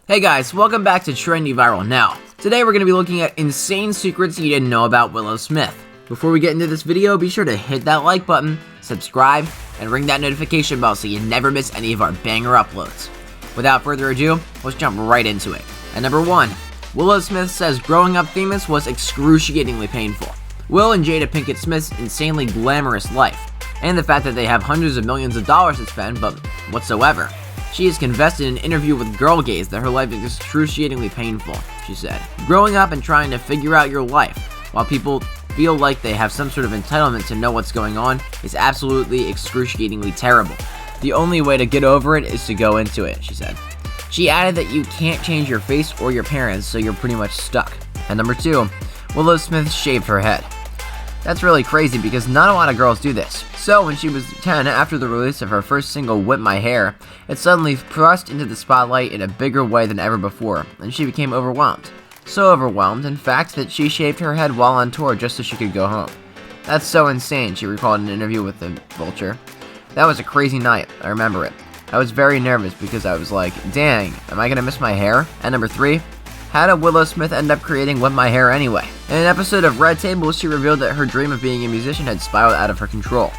Hey guys, welcome back to Trendy Viral Now. Today we're going to be looking at insane secrets you didn't know about Willow Smith. Before we get into this video, be sure to hit that like button, subscribe, and ring that notification bell so you never miss any of our banger uploads. Without further ado, let's jump right into it. At number 1, Willow Smith says growing up famous was excruciatingly painful. Will and Jada Pinkett Smith's insanely glamorous life, and the fact that they have hundreds of millions of dollars to spend, but whatsoever. She has confessed in an interview with Girl Gaze that her life is excruciatingly painful, she said. Growing up and trying to figure out your life, while people feel like they have some sort of entitlement to know what's going on, is absolutely excruciatingly terrible. The only way to get over it is to go into it, she said. She added that you can't change your face or your parents, so you're pretty much stuck. At number 2, Willow Smith shaved her head. That's really crazy because not a lot of girls do this. So when she was 10, after the release of her first single, Whip My Hair, it suddenly thrust into the spotlight in a bigger way than ever before, and she became overwhelmed. So overwhelmed, in fact, that she shaved her head while on tour just so she could go home. That's so insane, she recalled in an interview with The Vulture. That was a crazy night, I remember it. I was very nervous because I was like, dang, am I gonna miss my hair? At number 3, how did Willow Smith end up creating Whip My Hair anyway? In an episode of Red Table, she revealed that her dream of being a musician had spiraled out of her control.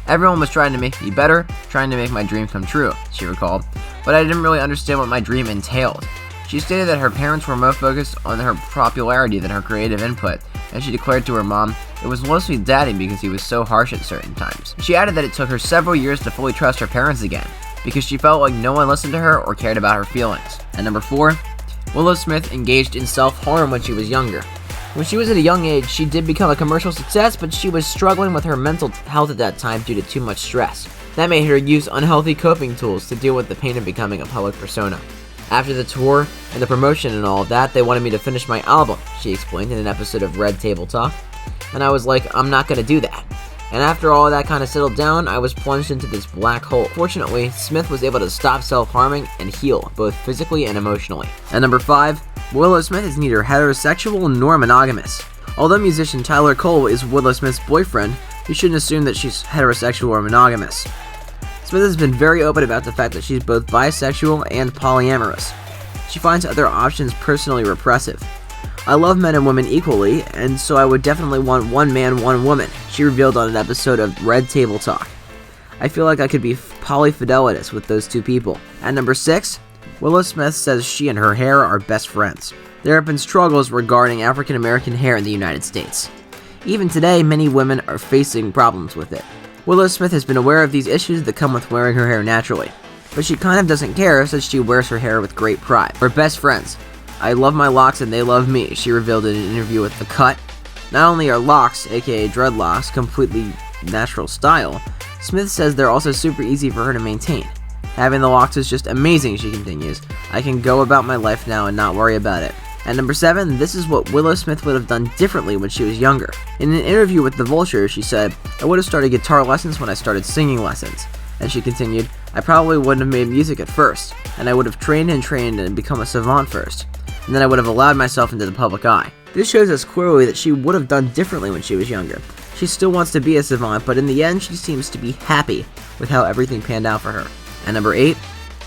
Everyone was trying to make me better, trying to make my dream come true, she recalled, but I didn't really understand what my dream entailed. She stated that her parents were more focused on her popularity than her creative input, and she declared to her mom, it was mostly daddy because he was so harsh at certain times. She added that it took her several years to fully trust her parents again, because she felt like no one listened to her or cared about her feelings. At number 4, Willow Smith engaged in self-harm when she was younger. When she was at a young age, she did become a commercial success, but she was struggling with her mental health at that time due to too much stress. That made her use unhealthy coping tools to deal with the pain of becoming a public persona. After the tour and the promotion and all of that, they wanted me to finish my album, she explained in an episode of Red Table Talk. And I was like, I'm not gonna do that. And after all of that kind of settled down, I was plunged into this black hole. Fortunately, Smith was able to stop self-harming and heal, both physically and emotionally. At number 5, Willow Smith is neither heterosexual nor monogamous. Although musician Tyler Cole is Willow Smith's boyfriend, you shouldn't assume that she's heterosexual or monogamous. Smith has been very open about the fact that she's both bisexual and polyamorous. She finds other options personally repressive. I love men and women equally, and so I would definitely want one man, one woman, she revealed on an episode of Red Table Talk. I feel like I could be polyfidelitous with those two people. At number 6, Willow Smith says she and her hair are best friends. There have been struggles regarding African American hair in the United States. Even today, many women are facing problems with it. Willow Smith has been aware of these issues that come with wearing her hair naturally, but she kind of doesn't care since she wears her hair with great pride. We're best friends. I love my locks and they love me, she revealed in an interview with The Cut. Not only are locks, aka dreadlocks, completely natural style, Smith says they're also super easy for her to maintain. Having the locks is just amazing, she continues. I can go about my life now and not worry about it. At number 7, this is what Willow Smith would have done differently when she was younger. In an interview with The Vulture, she said, I would have started guitar lessons when I started singing lessons. And she continued, I probably wouldn't have made music at first, and I would have trained and become a savant first. And then I would have allowed myself into the public eye. This shows us clearly that she would have done differently when she was younger. She still wants to be a savant, but in the end, she seems to be happy with how everything panned out for her. At number 8,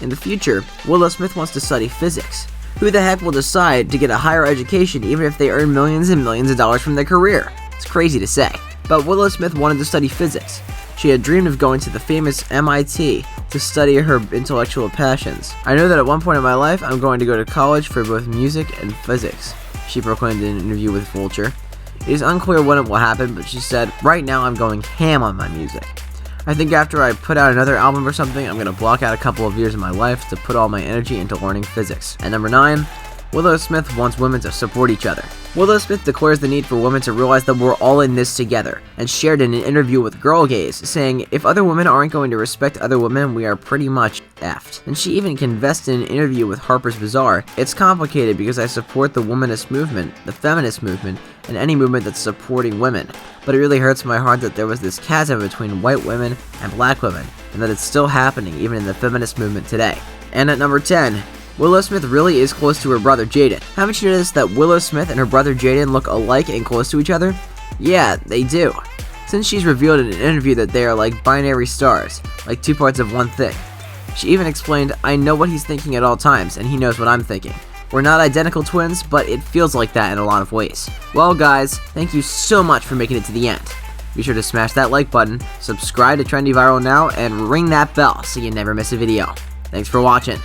in the future, Willow Smith wants to study physics. Who the heck will decide to get a higher education even if they earn millions and millions of dollars from their career? It's crazy to say. But Willow Smith wanted to study physics. She had dreamed of going to the famous MIT to study her intellectual passions. I know that at one point in my life, I'm going to go to college for both music and physics, she proclaimed in an interview with Vulture. It is unclear when it will happen, but she said, right now I'm going ham on my music. I think after I put out another album or something, I'm going to block out a couple of years of my life to put all my energy into learning physics. At number 9, Willow Smith wants women to support each other. Willow Smith declares the need for women to realize that we're all in this together, and shared in an interview with Girl Gaze, saying, if other women aren't going to respect other women, we are pretty much effed. And she even confessed in an interview with Harper's Bazaar, it's complicated because I support the womanist movement, the feminist movement, and any movement that's supporting women. But it really hurts my heart that there was this chasm between white women and black women, and that it's still happening even in the feminist movement today. And at number 10, Willow Smith really is close to her brother Jaden. Haven't you noticed that Willow Smith and her brother Jaden look alike and close to each other? Yeah, they do. Since she's revealed in an interview that they are like binary stars, like two parts of one thing. She even explained, "I know what he's thinking at all times, and he knows what I'm thinking. We're not identical twins, but it feels like that in a lot of ways." Well guys, thank you so much for making it to the end. Be sure to smash that like button, subscribe to Trendy Viral now, and ring that bell so you never miss a video. Thanks for watching.